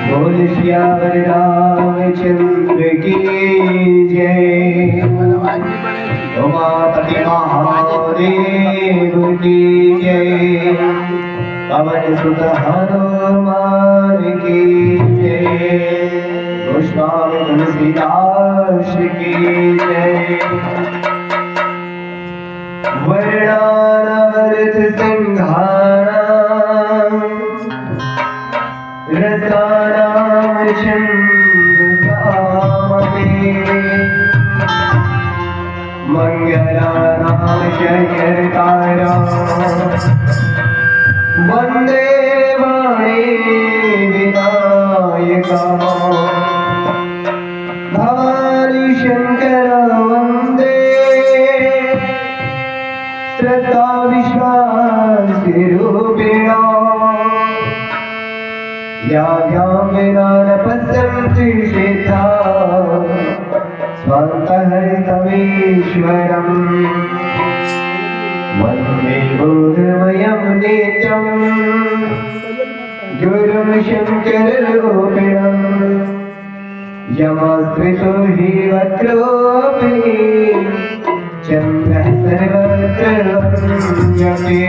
बोल श्यावर रामचंद्र की जय। उमापति महादेव की जय। पवन सुत हनुमान की जय। गोस्वामी तुलसीदास की जय। वर्णानावर्त सिंहानां रसानां छन्दसामपि मंगलानां जयकारा वन्दे वाणी विनायका भवानी शंकर वन्दे श्रद्धा विश्वास रूपिणा या विना न पश्यन्ति सिद्धा स्वान्तहस्तमीश्वरम् वन्दे गुरुमयं नित्यं गुरुं शङ्कररूपिणं यमाश्रितो हि वक्रोऽपि चन्द्रः सर्वत्र वन्द्यते।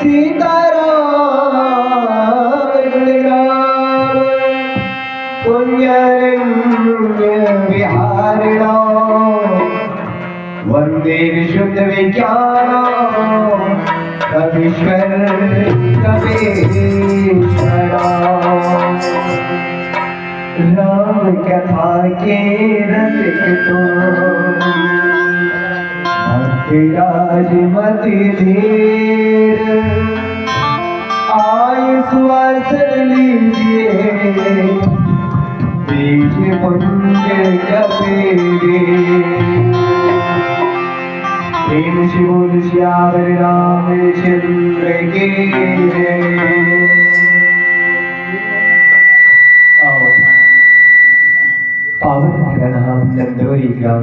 सीताराम पुण्यरण्य विहारिणा वन्दे विशुद्ध विज्ञाना कवीश्वर कवीश्वरा। राम कथा के रसिक तो भक्तिराज मति धीर आयु सुवासन लीजिए बीज पुण्य कबीरे। प्रेम से बोल श्यावर रामचंद्र की जय। पावन नाम नंदोरी ग्राम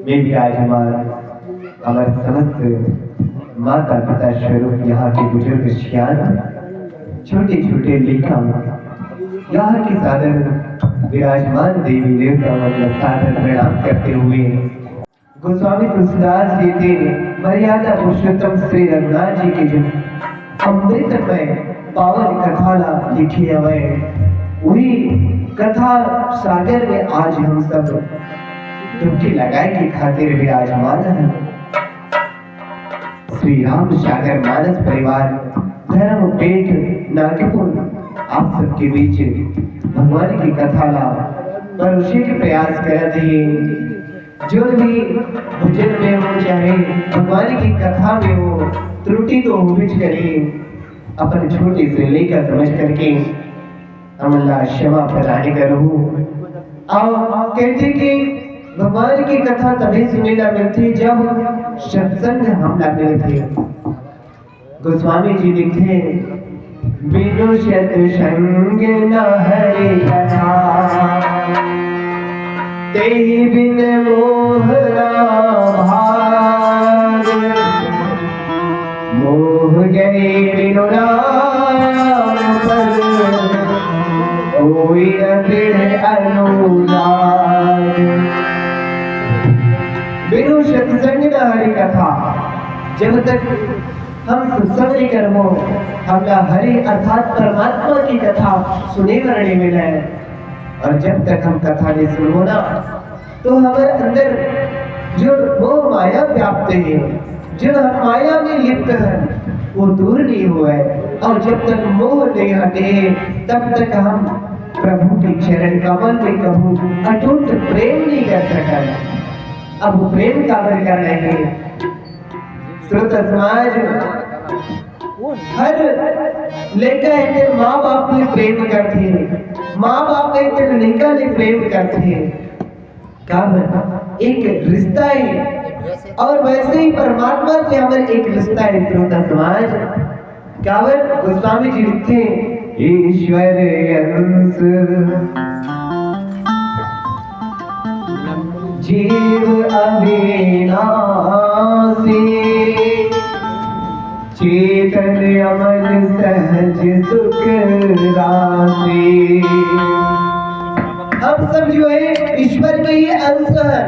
में विराजमान हमारे समस्त माता पिता स्वरूप यहाँ के बुजुर्ग सियान छोटे छोटे लेखा यहाँ के साधन विराजमान देवी देवता साधन प्रणाम करते हुए गोस्वामी तुलसीदास जी के मर्यादा पुरुषोत्तम श्री रघुनाथ जी के जो अमृतमय पावन कथा लिखी हुए वही कथा सागर में आज हम सब डुबकी लगाए की खातिर विराजमान है। श्री राम सागर मानस परिवार धर्म पेट नागपुर आप सबके बीच भगवान की कथा ला परोसे के प्रयास कर दिए। जो भी भजन में हो चाहे भगवान की कथा में हो त्रुटि तो हो भी करिए अपन छोटी से लेकर समझ करके अल्लाह क्षमा प्रदान करो। और कहते कि भगवान की कथा तभी सुनने ना मिलती जब सत्संग हम ना मिलते। गोस्वामी जी लिखे बिनु सत्संग न हरि कथा तेहि बिन मोहरा भाग मोह गए बिनु राम पर कोई न फिर अनुराग। बिनु सत्संग न हरि कथा जब तक हम सत्संग नहीं करमो हमला हरि अर्थात परमात्मा की कथा सुने करने मिले और जब तक हम कथा नहीं सुनो ना तो हमारे अंदर जो मोह माया व्याप्त है जो हम माया में लिप्त है वो दूर नहीं हुआ है। और जब तक मोह नहीं हटे तब तक हम प्रभु के चरण कमल में कभू अटूट प्रेम नहीं कर सका। अब प्रेम का कर रहे श्रोत समाज हर लेकर इतने माँ बाप ने प्रेम करते हैं माँ बाप इतने लेकर ने प्रेम करते हैं कब एक रिश्ता है और वैसे ही परमात्मा से हमारे एक रिश्ता है। श्रोता समाज कावड़ गोस्वामी जी लिखते ईश्वर अंश जीव अविनाशी चेतन अमल सहज सुख राशि। हम सब जो है ईश्वर के ही अंश हैं।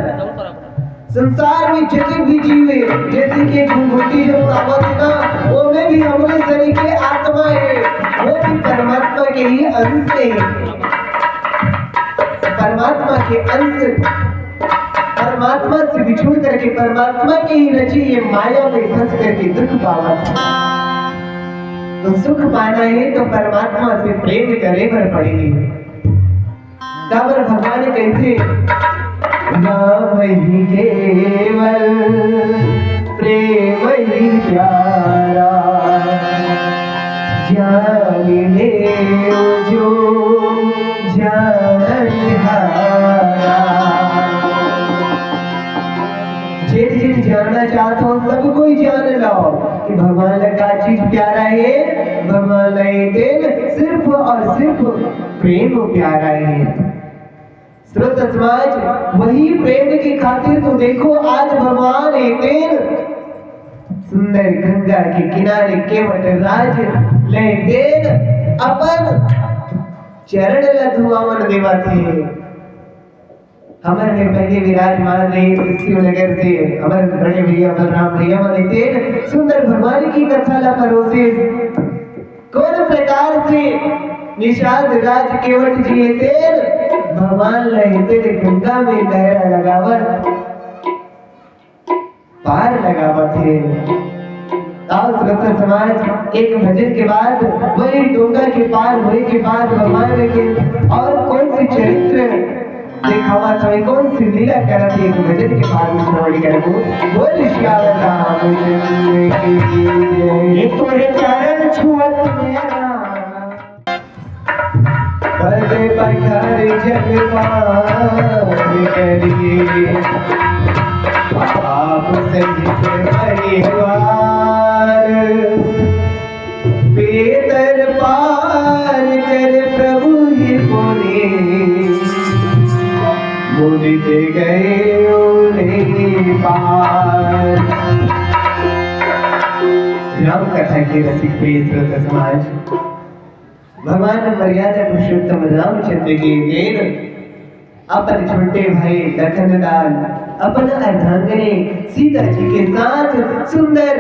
संसार में जितने भी जीव है, जैसे कि घुंघुटी जब आवत ना, वो में भी हमारे शरीर के आत्मा है, वो भी परमात्मा के ही अंश है। परमात्मा के अंश, परमात्मा से बिछुड़ करके परमात्मा की ही रची ये माया में फंस करके दुख पावा। तो सुख पाना है तो परमात्मा से प्रेम करे पर पड़ेगी। काबर भगवान कैसे नाम ही केवल प्रेम ही प्यारा, जान ले जो जानहारा। जिन जानना चाहते हो सब कोई जान लो कि भगवान का चीज प्यारा है। भगवान दिल सिर्फ और सिर्फ प्रेम प्यारा है। श्रोत समाज, वही प्रेम की खातिर तो देखो आज भगवान दिन सुंदर गंगा के किनारे केवट राज ले देन अपन चरण लधुआवन देवा थे। हमारे पहले विराजमान रहे शिव नगर से हमारे बड़े भैया बलराम भैया माने सुंदर भगवान की कथा ला परोसे। कौन प्रकार से निषाद राज केवट जी तेल भगवान रहते गंगा में लहरा लगावत पार लगावत है। समाज एक भजन के बाद वही डोंगा के पार होने के बाद भगवान के और कौन सी चरित्र दिखावा था, कौन सी लीला करा थी एक भजन के बाद में श्रवण करो। बोल श्याम रामचंद्र की ये तोरे चरण छुअत मेरा बड़े पखारे जगपाल करिए। आप सही के परिवार बेदर पार कर प्रभु ही बोले मुदित गए ओले पार। राम कथा के रसिक प्रिय श्रोता समाज, भगवान मर्यादा पुरुषोत्तम रामचंद्र के देव अपन छोटे भाई लखनलाल अपन अर्धांगिनी सीता जी के साथ सुंदर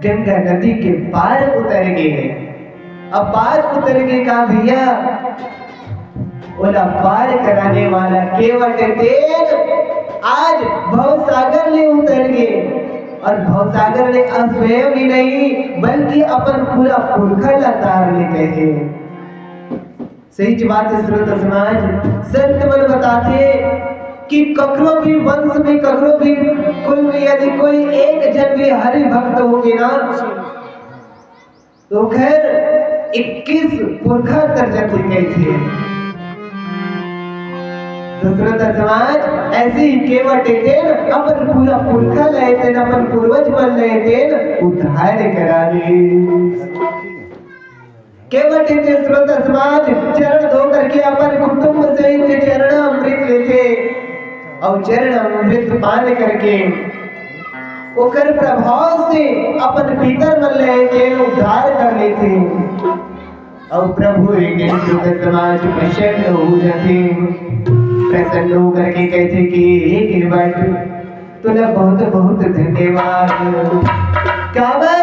गंगा नदी के पार उतर गए। अब पार उतर गए का भैया ओला पार कराने वाला केवट तेल आज भव सागर में उतर गए। और भवसागर ने स्वयं ही नहीं बल्कि अपन पूरा पुरखा लतार ले कहे। सही बात है श्रोत समाज, संत मन बताते कि ककरो भी वंश में ककरो भी कुल में यदि कोई एक जन भी हरि भक्त होगे ना तो खैर 21 पुरखा कर जाते कैसे। श्रोता समाज ऐसे ही केवट तेन अपन पूरा पुरखा लय तेन अपन पूर्वज बन लय तेन उद्धार करा दे। केवट तेन श्रोता समाज चरण धो करके अपन कुटुंब सहित चरण अमृत लेते और चरण अमृत पान करके ओकर प्रभाव से अपन भीतर मन लय तेन उद्धार कर लेते। और प्रभु एक दिन श्रोता समाज प्रसन्न हो जाते। प्रसन्न होकर के कहते कि केवट तुला बहुत बहुत धन्यवाद। काबर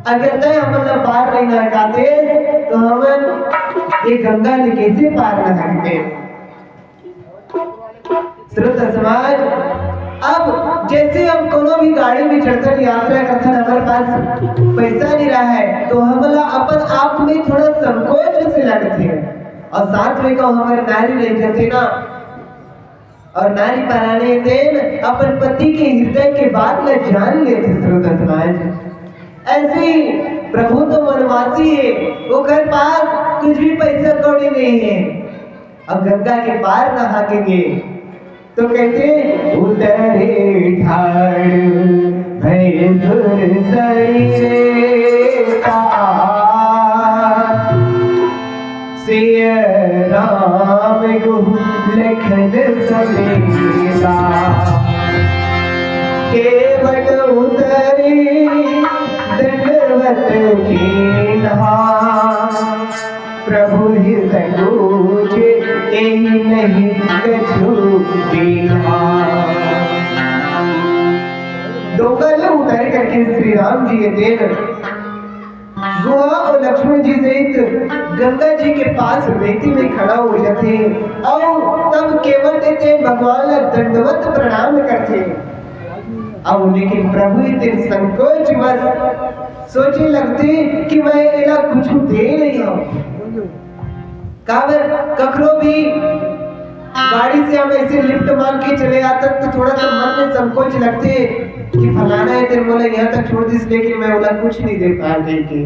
अगर तय हमन पार नहीं ना काते तो हमन ये गंगा ने कैसे पार न सकते। श्रोता समाज, अब जैसे हम कोनो भी गाड़ी में चढ़कर यात्रा करते हमारे पास पैसा नहीं रहा है तो हमला अपन आप में थोड़ा संकोच से लगते हैं। और साथ में को हमारे नारी नहीं जाते ना और नारी पराने देन अपन पति के हृदय के बात में जान लेते। श्रोता समाज ऐसे ही प्रभु तो वनवासी है, वो घर पास कुछ भी पैसा कौड़ी नहीं है। अब गंगा के पार नहा के गए तो कहते उतरे ठाड़ भय धुर सिय राम गुह लखन समेता केवट उतरे प्रभु ही संकोच यही नहीं कछु दीना। डोंगर उतर करके श्री राम जी के देव गोवा और लक्ष्मण जी सहित गंगा जी के पास रेती में खड़ा हो जाते और तब केवल देते भगवान दंडवत प्रणाम करते। अब लेकिन प्रभु इतने संकोच बस सोचे लगते कि मैं एला कुछ दे नहीं हूं। काबर कखरो भी गाड़ी से हम ऐसे लिफ्ट मांग के चले आते तो थोड़ा सा मन में संकोच लगते कि फलाना है तेरे बोले यहाँ तक छोड़ दिस, लेकिन मैं बोला कुछ नहीं दे पा रही के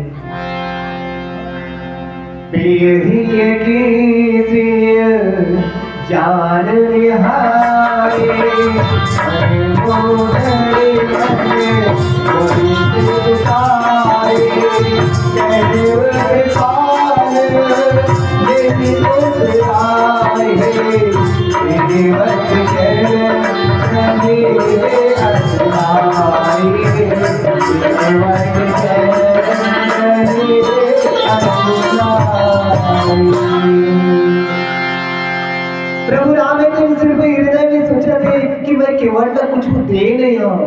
पियहिए की जान रिहाए मोहरे प्रभु राम ने सिर्फ हृदय में सोचा थे कि मैं केवल का कुछ दे नहीं हूं।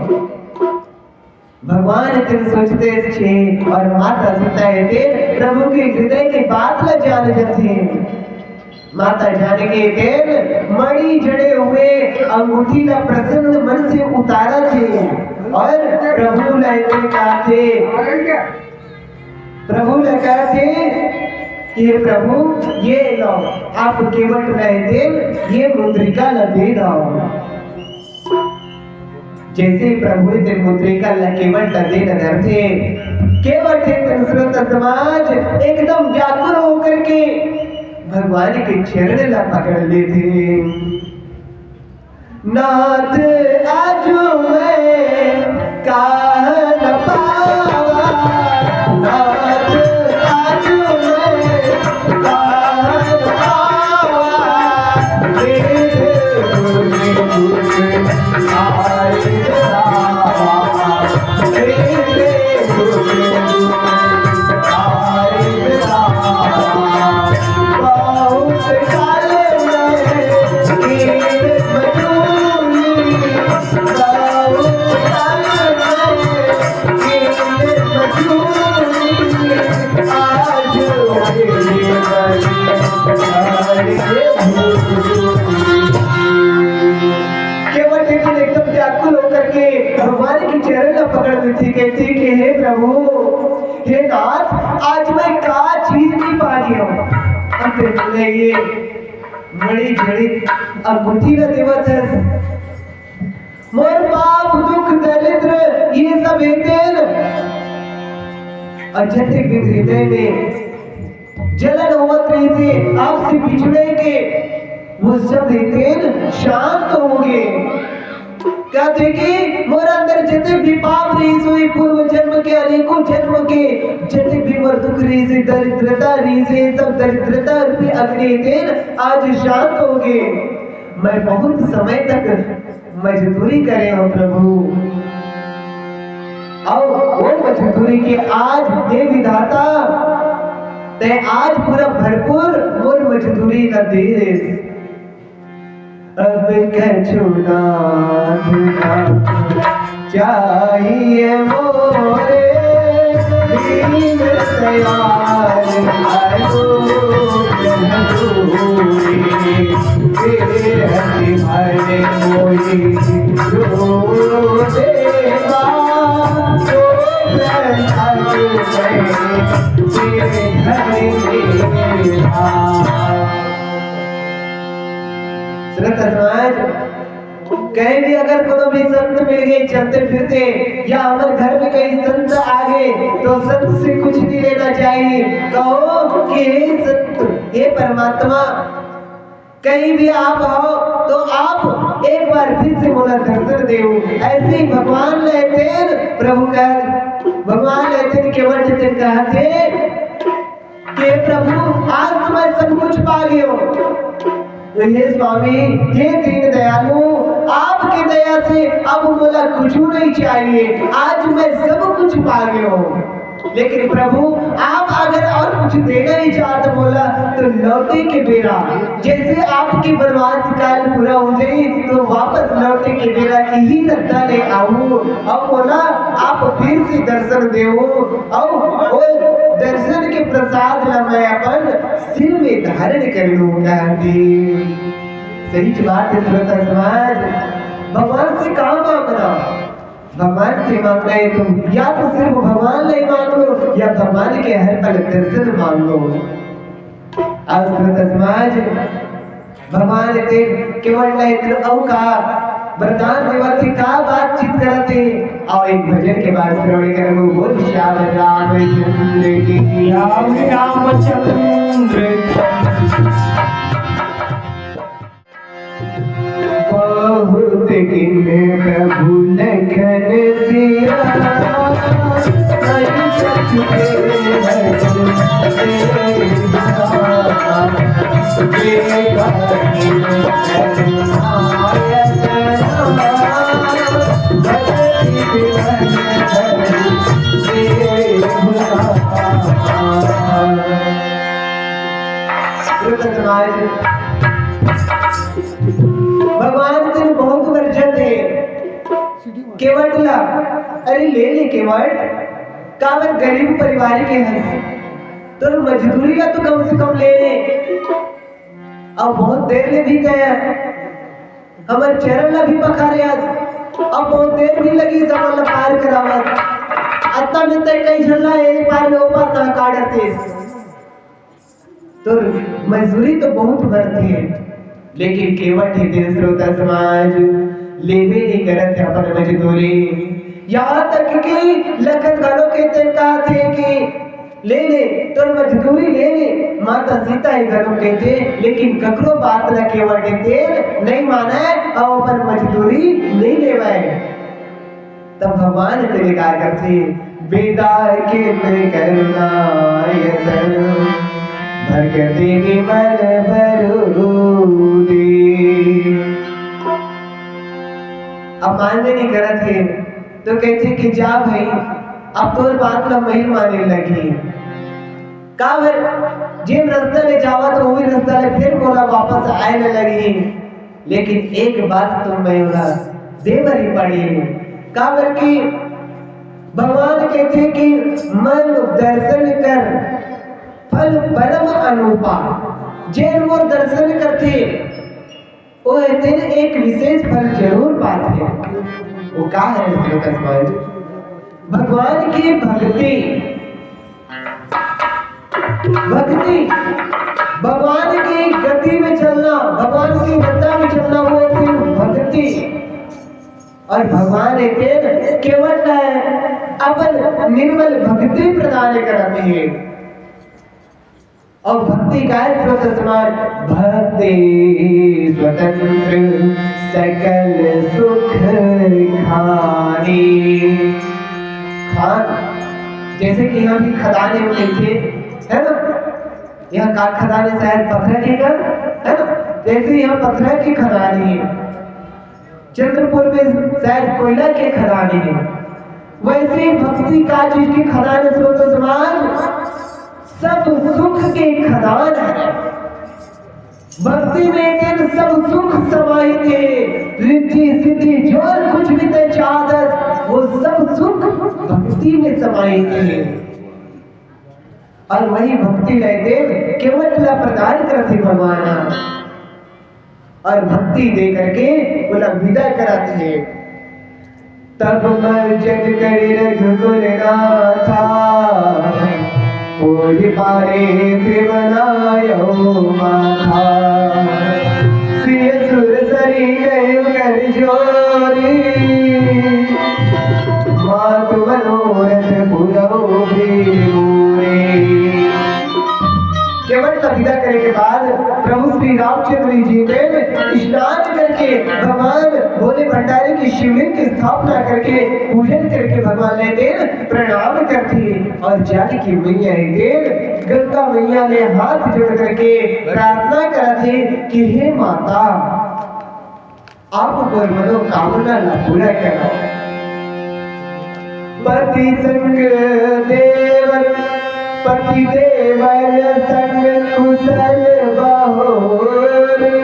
भगवान इतने सोचते छे और माता सीता थे प्रभु के हृदय की बात ला जान जाती। माता जाने के देर मणि जड़े हुए अंगूठी ला प्रसन्न मन से उतारा थे और प्रभु ने कहा थे कि प्रभु ये लो आप केवट नहीं दे ये मुद्रिका ला दे दो। जैसे प्रभु ने मुद्रिका ला केवट ला दे थे केवट संस्कृत समाज एकदम व्याकुल होकर के भगवान के चरण ला पकड़ लेते। नाथ आजू मैं काह न पावा, नाथ आजू मैं काह न पावा, तेरे गुण आए रामा, तेरे गुण आए रामा। बहुत काले केवल एकदम व्याकुल होकर के भगवान की चरण पकड़ लेती, कहती कि हे प्रभु हे नाथ आज मैं का चीज नहीं पा गया हूँ। ये बड़ी जड़ी अंगूठी का देवत है, मोर पाप दुख दरिद्र ये सब हेतेन अजते के हृदय में जलन होवत रही थी आपसे बिछड़े के वो सब हेतेन शांत होंगे। कहते कि मोर अंदर जते भी पाप रही सोई पूर्व जन्म के अनेकों जन्म के जते भी मोर दुख रही से दरिद्रता रही से सब दरिद्रता रूपी अग्नि हेतेन आज शांत होंगे। मैं बहुत समय तक मजदूरी करे हो प्रभु और वो मजदूरी के आज दे विधाता ते आज पूरा भरपूर मोर मजदूरी का दे दे। अब कछु ना चाहिए मोरे दीन दयाल आयो तेरे हरि भरे कोई जो देवा तो तेरे हरि समाज कहीं भी अगर कोनो भी संत मिल गए चलते फिरते या हमारे घर में कहीं संत आ गए तो संत से कुछ नहीं लेना चाहिए। कहो कि हे संत हे परमात्मा कहीं भी आप हो तो आप एक बार फिर से मोला दर्शन देओ। ऐसे ही भगवान लेते प्रभु का भगवान लेते केवल जैसे कहते कि प्रभु आज तो मैं सब कुछ पा गया। तो हे स्वामी हे दीन दयालु आपकी दया से अब मुझे कुछ नहीं चाहिए, आज मैं सब कुछ पा गया हूँ। लेकिन प्रभु आप अगर और कुछ देना ही चाहते बोला तो लौटे के बेरा जैसे आपकी वनवास काल पूरा हो जाए तो वापस लौटे के बेरा यही रत्ता ले आओ और बोला आप फिर से दर्शन देवो और वो दर्शन के प्रसाद ला मैं अपन सिर में धारण कर लूंगा। सही बात है श्रोता समाज, भगवान से कहाँ मांगना, भगवान से मांगना है तुम या तो सिर्फ भगवान नहीं मांग लो या भगवान के हर पल दर्शन मांग लो। आज समाज भगवान देव केवल नहीं का वरदान देवा से का बातचीत करते और एक भजन के बाद श्रवण करेंगे। बोल श्याम रामचंद्र की रामचंद्र बहुत दिन प्रभु लखन सिया भगवान तेरे बहुत वर्जन है केवट ला अरे ले केवट कावर गरीब परिवार के हैं तो मजदूरी का तो कम से कम ले अब बहुत देर ले भी गया हमारे चरण ला भी पखारे आज अब बहुत देर भी लगी समझ पार करावत अत्ता में तय कई झल्ला एक पार में ऊपर ना काटते तो मजदूरी तो बहुत बढ़ती है लेकिन केवट ही तेरे श्रोता समाज लेवे नहीं करत है अपन मजदूरी। यहाँ तक कि लखन घरों के तेन कहा थे कि ले तो मजदूरी ले माता सीता ही घरों के थे लेकिन ककरो बात न केवट तेन नहीं माना है और अपन मजदूरी नहीं लेवाए। तब भगवान तेरे क्या करते बेदार के पे करना यतन भगते विमल भरूदे। अब मानने नहीं करा थे तो कहते कि जा भाई अब तो बात ना महिल माने लगी कावर जिन रास्ता ले जावा तो वही रास्ता ले फिर बोला वापस आने लगी लेकिन एक बात तो मैं बोला देवरी पड़ी कावर की भगवान कहते कि मन दर्शन कर फल परम अनुपा जैन वो दर्शन करते वो दिन एक विशेष फल जरूर पाते वो क्या है भगवान की भक्ति भक्ति भगवान की गति में चलना भगवान की गति में चलना वो भक्ति और भगवान केवल अपन निर्मल भक्ति प्रदान कराते हैं और भक्ति का समाज भक्ति स्वतंत्र सकल सुख खानी खान जैसे कि यहाँ भी खदाने में थे है ना यहाँ का खदाने शायद पत्थर की कर है ना जैसे यहाँ पत्थर की खदानी है चंद्रपुर में शायद कोयला के खदाने है वैसे भक्ति का चीज की खदाने स्रोत समाज सब सुख के खदान है भक्ति में दिन सब सुख समाहित है रिद्धि सिद्धि जो कुछ भी ते चाहत वो सब सुख भक्ति में समाहित है और वही भक्ति रहते केवल प्रदान करते भगवान और भक्ति दे करके बोला विदा कराते हैं। तब मर्जन करे रघुकुल नाथा पूज पारे बनायो माथा सिय सुर सरी गए कर जोरी मात मनोरथ पुरो भी केवल विदा करने के बाद प्रभु श्री रामचंद्र जी ने स्नान करके भगवान भोले भंडारी की शिवलिंग की स्थापना करके पूजन करके भगवान ने देन प्रणाम करती और जाने की मैया देन गंगा मैया ने हाथ जोड़ करके प्रार्थना करती कि हे माता आप कोई मनोकामना ला पूरा करो पति संग देवर पति देवर संग कुशल बहोरी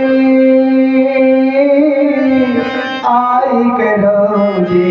आई करो जी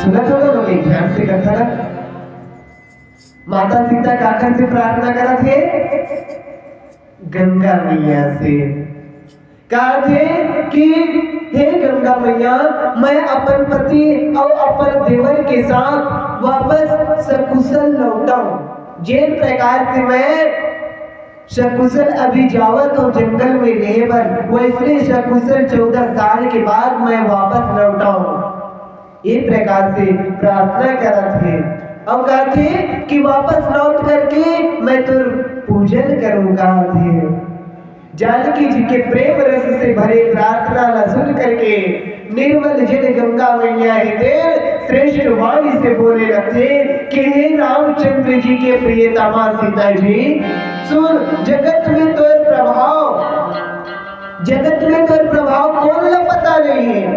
सुना थोड़ा लोग एक ध्यान से कथा ना। माता सीता काकर से प्रार्थना करा थे? गंगा मैया से कहा थे कि हे गंगा मैया, मैं अपन पति और अपन देवर के साथ वापस सकुशल लौटाऊं। जिन प्रकार से मैं सकुशल अभी जावत और जंगल में रहे पर वैसे सकुशल 14 साल के बाद मैं वापस लौटाऊं, ये प्रकार से प्रार्थना करा थे। और कहा थे कि वापस लौट करके मैं तुर पूजन करूंगा थे। जानकी जी के प्रेम रस से भरे प्रार्थना ला सुन करके निर्मल जल गंगा मैया श्रेष्ठ वाणी से बोले लगते कि हे रामचंद्र जी के प्रियतमा सीता जी, सुन, जगत में तो प्रभाव कौन ला पता नहीं है।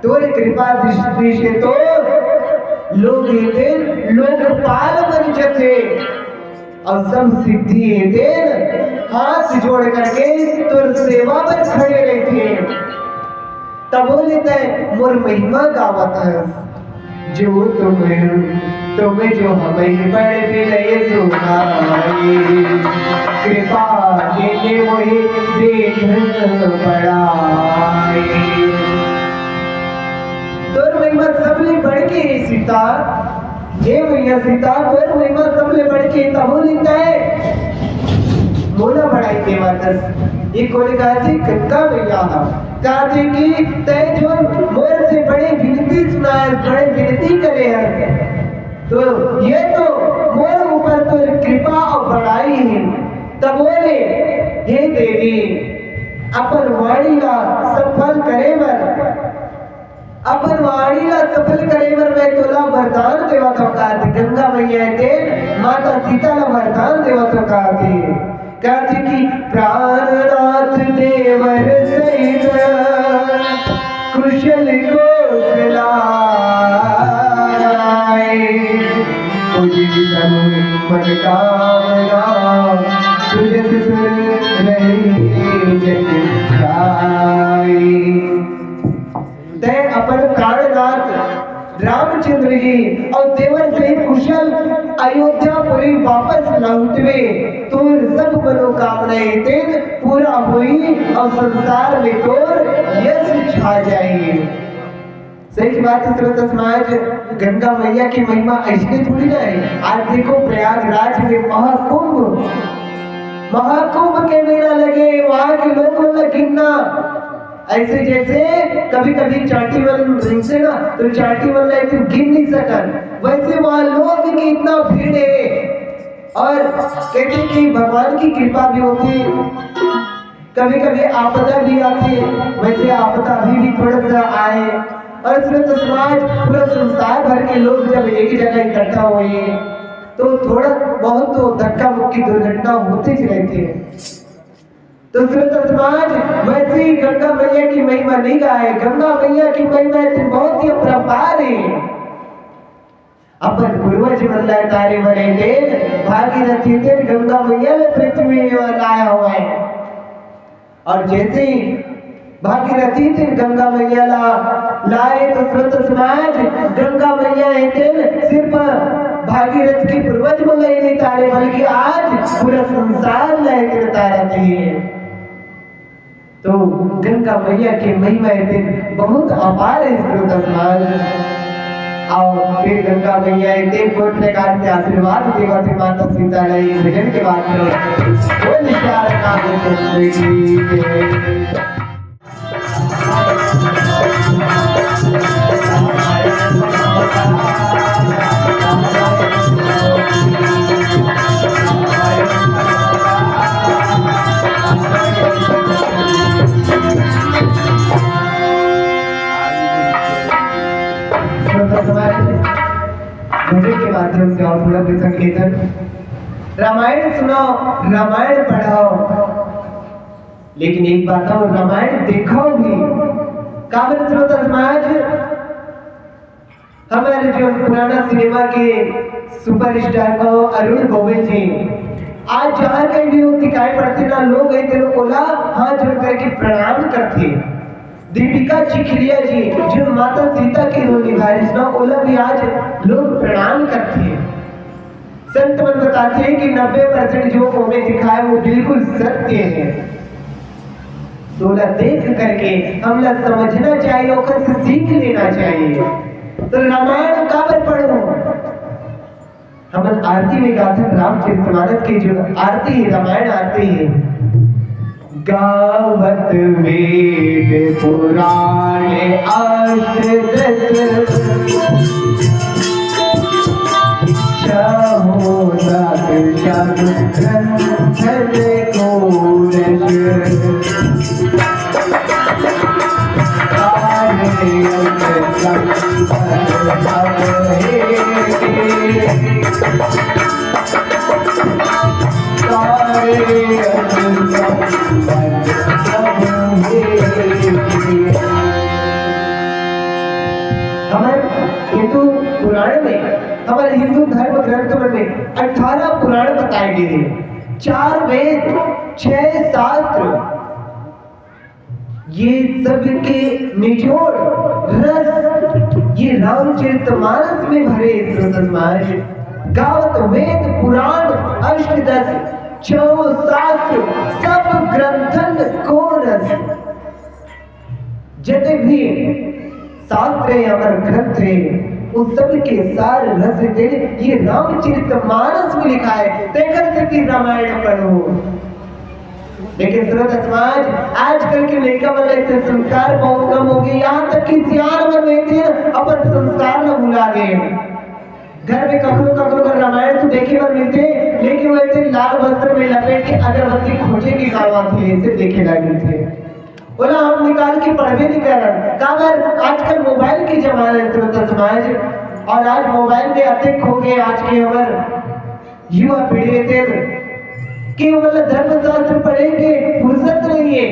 तोरे कृपा दृष्टि से तो लोकपाल बन जाते और सब सिद्धि हाथ जोड़ करके तुर सेवा पर खड़े रहते। तब बोले मोर महिमा गावत है जो तुम्हें जो हमें बड़े विनय सुनाई, कृपा के वही देख पड़ाई। तोर महिमा सबले बढ़ के सीता, हे मैया सीता, तोर महिमा सबले बढ़ के तब लिखता है मोला बढ़ाई देवा कर। ये कोई कहा थी गंगा मैया कहा थे कि तय जो मोर से बड़े विनती सुनाए, बड़े विनती करे हैं, तो ये तो मोर ऊपर तो कृपा और बढ़ाई है। तब बोले हे देवी, अपन वाणी का सफल करे बर मैं तोला वरदान देवा तो कहा थी। गंगा मैया के माता सीता ला वरदान देवा तो कहा थी कि प्राणनाथ देवर सहित कुशल कौशलाय मन कामना सुजत तय अपन प्राणनाथ रामचंद्र जी और देवर से कुशल अयोध्यापुरी वापस लौटवे तो सब मनोकामनाएं तेज पूरा हुई और संसार में तोर यश छा जाएगी। सही बात है श्रोता समाज, गंगा मैया की महिमा ऐसे थोड़ी ना है। आज देखो प्रयागराज में महाकुंभ के मेला लगे, वहां के लोगों ने गिनना ऐसे जैसे कभी कभी चाटी वाले से ना तो चाटी वाला एक गिन नहीं सकन, वैसे वहां लोग की इतना भीड़ है। और कहते कि भगवान की कृपा भी होती, कभी कभी आपदा भी आती है, वैसे आपदा अभी भी थोड़ा सा आए। और श्रोता समाज, पूरा संसार भर के लोग जब एक जगह इकट्ठा हुए तो थोड़ा बहुत तो धक्का मुक्की दुर्घटना होती ही रहती है। तो श्रोता समाज, वैसे ही गंगा मैया की महिमा नहीं गाए। गंगा मैया की महिमा बहुत ही अपरंपार है। अपन पूर्वज मंडल तारे बने थे भागीरथी थे, गंगा मैया ने पृथ्वी में लाया हुआ है। और जैसे ही भागीरथी थे गंगा मैया लाए तो श्रोता समाज, गंगा मैया सिर्फ भागीरथ की पूर्वज मंडल नहीं तारे, बल्कि आज पूरा संसार लय तारते हैं। तो गंगा मैया की महिमा बहुत अपार है श्रोता समाज। आओ फिर गंगा मैया इतने कोई प्रकार से आशीर्वाद देवा थे माता सीता ने भजन के बाद वो निशार का भजन के माध्यम से और थोड़ा संकीर्तन रामायण सुनाओ, रामायण पढ़ाओ, लेकिन एक बात और रामायण देखो भी। काबिल श्रोता समाज, हमारे जो पुराना सिनेमा के सुपरस्टार को अरुण गोविल जी आज जहाँ कहीं भी वो दिखाई पड़ते ना, लोग गए थे बोला हाथ जोड़ करके प्रणाम करते। दीपिका चिखलिया जी जो माता सीता की रोल निभाई ना, ओला भी आज लोग प्रणाम करते हैं। संत मन बताते हैं कि 90% जो हमें दिखाए वो बिल्कुल सत्य है। तो देख करके हम लोग समझना चाहिए और से सीख लेना चाहिए। तो रामायण काबर पढ़ो, हम आरती में गाते रामचरितमानस की जो आरती है, रामायण आरती है। गावत वेद पुराण अष्टदश हमारे हिंदू पुराण में, हमारे हिंदू धर्म ग्रंथों में 18 पुराण बताए गए हैं, 4 वेद, 6 शास्त्र, ये सब के निचोड़ रस ये रामचरितमानस में भरे। समाज गावत वेद पुराण अष्टदश 6 शास्त्र सब ग्रंथन को रस, जितने भी शास्त्र है हमारे ग्रंथ है उस सब के सार रस दे ये रामचरितमानस में लिखा है। देखकर से रामायण पढ़ो। लेकिन श्रोता समाज आजकल के लड़का वाले संस्कार बहुत कम हो गए, यहाँ तक कि सियान मन में अपन संस्कार न भुला गए। घर में कखनो कखनो कर रामायण तो देखे पर मिलते, लेकिन वैसे लाल वस्त्र में लपेट के अगरबत्ती खोजे की गावा थे, ऐसे देखे लगे थे। बोला हम निकाल के पढ़वे नहीं कर रहे। काबर आजकल मोबाइल के जमाना है श्रोता समाज, और आज मोबाइल में अतिक हो गए आज के अगर युवा पीढ़ी थे कि मतलब धर्मशास्त्र पढ़ेंगे फुर्सत नहीं है,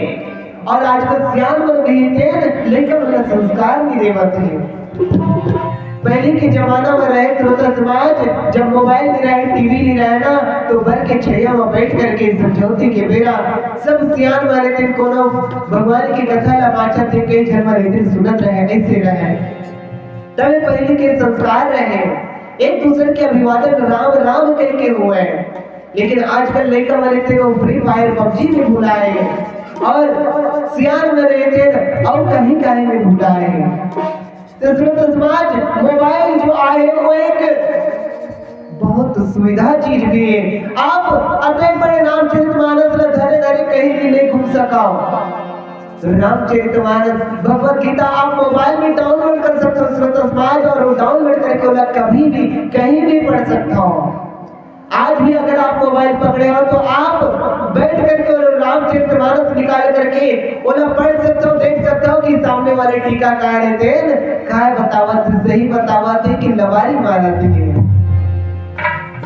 और आजकल सियान मन गई थे लेकिन मतलब संस्कार नहीं देवते हैं। पहले के जमाना में रहे श्रोता समाज, जब मोबाइल नहीं रहे, टीवी नहीं रहे ना, तो भर के छैया में बैठ करके समझौती के बेरा सब सियान वाले दिन कोनो भगवान की कथा ला बाचा थे, कई जन्म रहते सुनत रहे, ऐसे रहे। तब पहले के संस्कार रहे, एक दूसरे के अभिवादन राम राम कह के हुए। लेकिन आजकल लड़का वाले थे वो फ्री फायर पबजी में भुलाए, और सियान में रहते और कहीं कहीं में भुलाए। तो समाज मोबाइल जो आए वो एक बहुत सुविधा चीज भी है। आप अपने बड़े रामचरितमानस धरे धरे कहीं भी नहीं घूम सकाओ। रामचरितमानस भगवत गीता आप मोबाइल में डाउनलोड कर सकते हो श्रोता समाज, और वो डाउनलोड करके वाला कभी भी कहीं भी पढ़ सकता हो। आज भी अगर आप मोबाइल पकड़े हो तो आप बैठ करके रामचरितमानस निकाल करके बोला पढ़ सकते हो, देख सकते हो कि सामने वाले टीकाकार थे काय बतावत सही बतावत है कि लवारी मारा थी।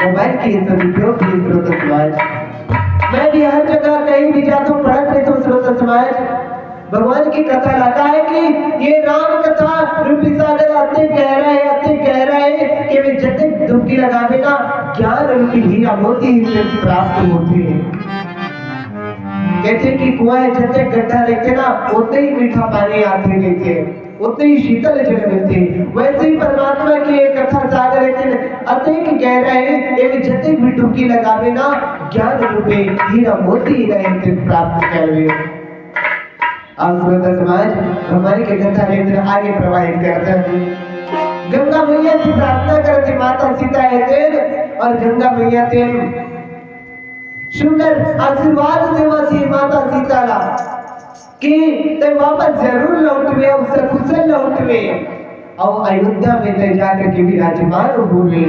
मोबाइल के सदुपयोग के श्रोता समाज, मैं भी हर जगह कहीं भी जाता हूँ पढ़त रहता हूँ श्रोता समाज, भगवान की कथा लगा है कि ये राम कथा रूपी सागर अति गहरा है कि वे जतन डुबकी लगावे ना ज्ञान रूपी हीरा मोती से प्राप्त होते हैं। कहते कि कुआं जतने गड्ढा रहते ना उतने ही मीठा पानी आते रहते, उतने ही शीतल जल मिलते। वैसे ही परमात्मा की एक कथा सागर है अतिक गहरा है, एक जतने भी डुबकी लगावे ना ज्ञान रूपी हीरा मोती रहते प्राप्त करवे। आप श्रोता समाज हमारे के कथा लेकर आगे प्रवाहित करते हैं। गंगा मैया से प्रार्थना करते माता सीता है तेन और गंगा मैया तेन सुंदर आशीर्वाद देवा सी माता सीता ला कि ते वापस जरूर लौटवे और सकुशल लौटवे और अयोध्या में ते जाकर के विराजमान हुए।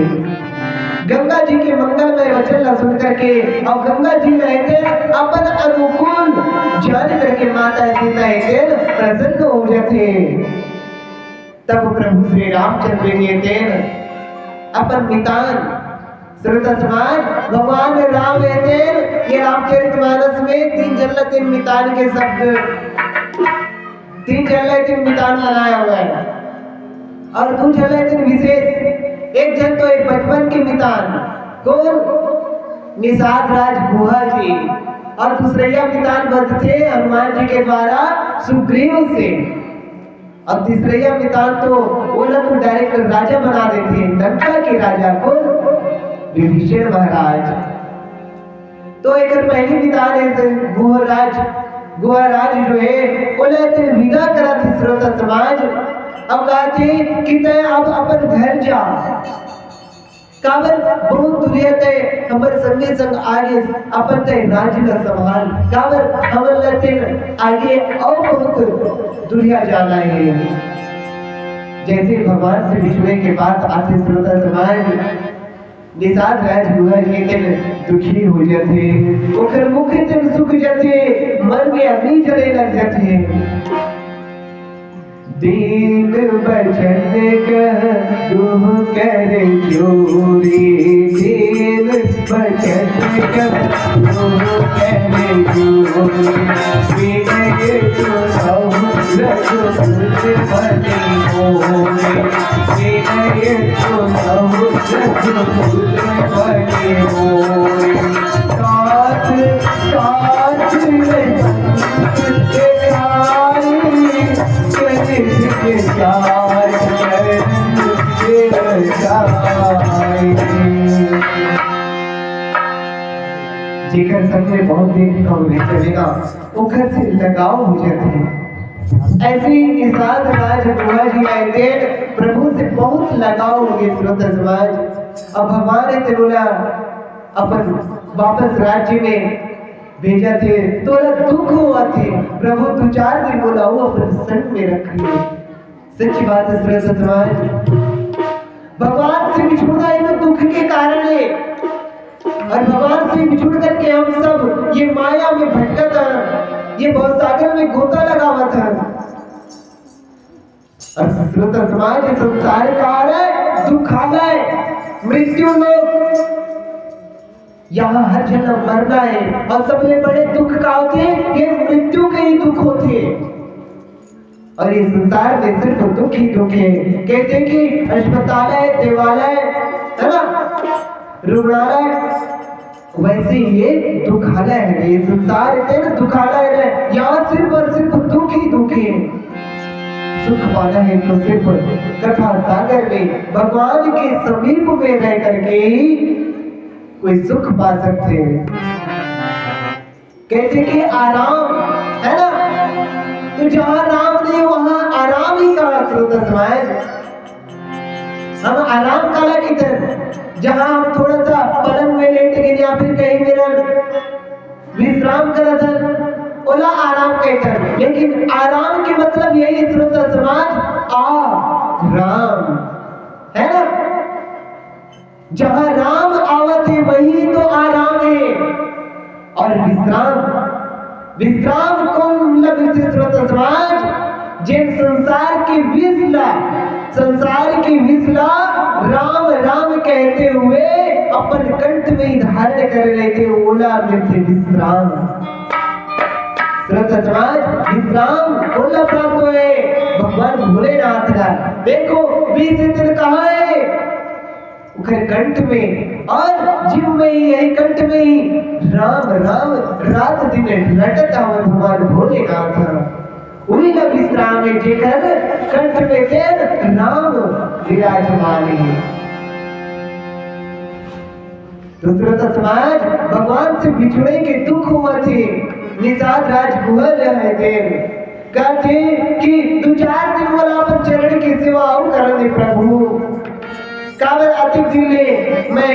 गंगा जी के मंगलमय वचन ला सुन करके और गंगा जी रहते अपन अनुकूल जान करके माता सीता है प्रसन्न हो जाते। तब प्रभु श्री रामचंद्र जी तेन अपन मितान श्रोता समाज भगवान राम है ये रामचरितमानस में 3 जल्ला 3 मितान के शब्द 3 जल्ला 3 मितान बनाया हुआ है और 2 जल्ला 3 विशेष। एक जन तो एक बचपन के मितान कौन निषाद राज गुहा जी और दूसरा मितान बद्ध थे हनुमान जी के द्वारा सुग्रीव से और तीसरा मितान तो वो लोग को डायरेक्ट राजा बना देते लंका के राजा को विभीषण महाराज। तो एक पहली मितान है गुहराज जो है वो लेते विदा करा थी श्रोता समाज। अब कहते कि तय अब अपन घर जा काबर बहुत दुनिया ते हमर संगे संग आगे अपन ते राज्य न संभाल काबर हमर लेते आगे और बहुत दुनिया जाना है। जैसे भगवान से विछड़ने के बाद आते श्रोता समाज निषाद राज गुहा जी के दुखी हो जाते ओकर मुख तन सुख जाते मन में अग्नि जले लग जाते। दीन बचन कह कर जोरी दीन बचन कह कर जोरी विनय सुनाओ रघुकुल बने मोरे विनय सुनाओ रघुकुल बने मोरे साथ साथ जेकर संगे बहुत दिन कम नहीं चलेगा वो घर से लगाव हो जाते हैं। ऐसे ही निषाद राज गुहा जी आए प्रभु से बहुत लगाव हो गए श्रोता समाज। अब हमारे तिरुला अपन वापस राज्य में भेजा थे थोड़ा दुख हुआ थे प्रभु 2-4 दिन बुलाओ अपन संग में रख लिए। सच्ची बात है श्रोता समाज भगवान से बिछुड़ना है तो दुख के कारण है और भगवान से बिछुड़ करके हम सब ये माया में भटका था ये भवसागर में गोता लगा हुआ था। और श्रोता समाज संसार काल है दुखालय मृत्यु लोक यहाँ हर जन्म मरना है और सबसे बड़े दुख का होते ये मृत्यु के ही दुख होते और ये संसार में सिर्फ दुख ही दुख है। कहते हैं कि अस्पतालय देवालय है ना रुग्णालय वैसे ये दुखालय है ये संसार है ना दुखालय है यहाँ सिर्फ और सिर्फ दुख ही दुख है। सुख पाना है तो सिर्फ कथा सागर में भगवान के समीप में रह करके ही कोई सुख पा सकते हैं। कहते कि आराम है ना तो जहां राम नहीं वहां आराम ही कहा श्रोता समाज। हम आराम काला की तरह जहां हम थोड़ा सा पलंग में लेट गए या फिर कहीं मेरा विश्राम करा था ओला आराम कहते हैं लेकिन आराम के मतलब यही है श्रोता समाज राम है ना जहां राम आवत है वही तो आराम है। और विश्राम कौन मतलब श्रोता समाज जिन संसार की विसला राम राम कहते हुए अपन कंठ में धारण कर लेते ओला मिलते विश्राम। श्रोता समाज विश्राम ओला प्राप्त हुए भगवान भोलेनाथ का देखो 20 दिन कहा है कंठ में और जीव में ही यही कंठ में ही राम राम रात दिन रटता हुआ भगवान भोलेनाथ वही ना विश्राम है जेकर कंठ में तेल राम विराजमान है। दूसरा समाज भगवान से बिछड़े के दुख हुआ थे निषाद राज गुहा रहे थे कहते कि 2-4 दिन वाला अपन चरण की सेवा और करने प्रभु कावर अति दिले मैं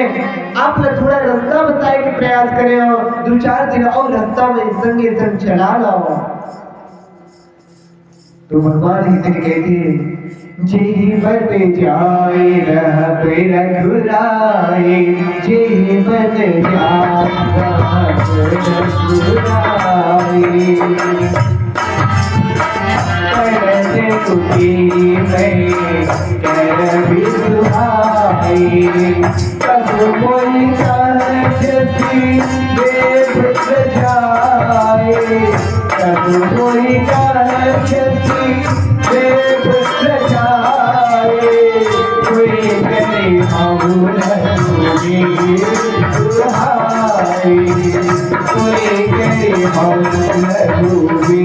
आपने थोड़ा रास्ता बताए के प्रयास करे हो 2-4 दिन और रास्ता में संगे संग चला लाओ। तो भगवान ही से कहते जीवन जाए रह पे रघुराए जीवन जाए पढ़ने कुटी में कर भी सुहाए कब कोई कालजती देव जाए कब कोई कालजती देव जाए कोई करे हम रहोगे सुहाए कोई करे हम रहोगे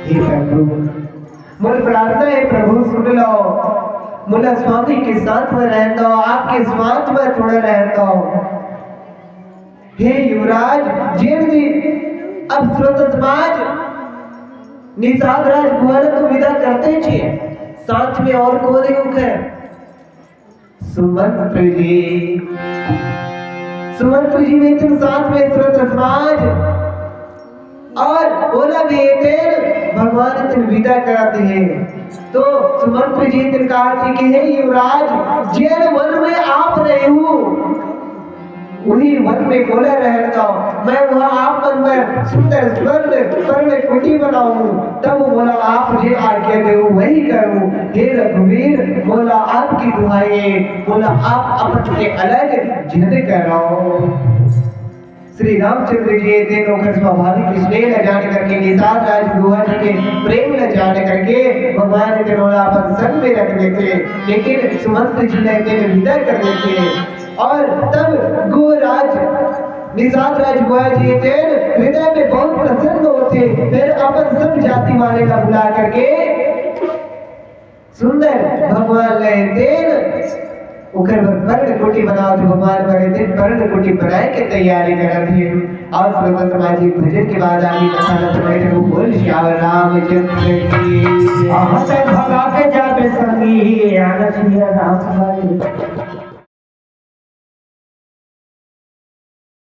हे प्रभु मोर प्रार्थना है प्रभु सुन लो मोला स्वामी के साथ में रहने दो आपके साथ में थोड़ा रहने दो। हे युवराज जेन दिन अब श्रोत समाज निषाद राज कुंवर को विदा करते छे साथ में और कोने उनके सुमंत्र जी में तुम साथ में श्रोत समाज और बोला बेटे भगवान तुम विदा कराते हैं तो सुमंत्र जी ने कहा कि हे युवराज जेल वन में आप रहे हो उन्हीं वन में बोला रहता मैं वहाँ आप मन में सुंदर स्वर्ण कुटी बनाऊं तब बोला आप मुझे आज्ञा दे वही करूं। हे रघुवीर बोला आपकी दुआएं बोला आप अपन से अलग जिद करो। श्री रामचंद्र जी दिन होकर स्वाभाविक स्नेह न जाने करके निषाद राज गुहा जी के प्रेम न जाने करके भगवान ने बोला अपन संग में रख देते लेकिन सुमंत्र जी ने विदा कर देते और तब गोराज निषाद राज गुहा जी हृदय में बहुत प्रसन्न होते फिर अपन सब जाति वाले का बुला करके सुंदर भगवान लेते उखर पर्ण कुटी बनाओ तो भगवान बड़े दिन पर्ण कुटी बनाए के तैयारी करत है और श्रोता समाजिक भजन के बाद आगे कथा न समय को बोल श्यावर रामचंद्र की आहत भगा के जाबे संगी आनंद राम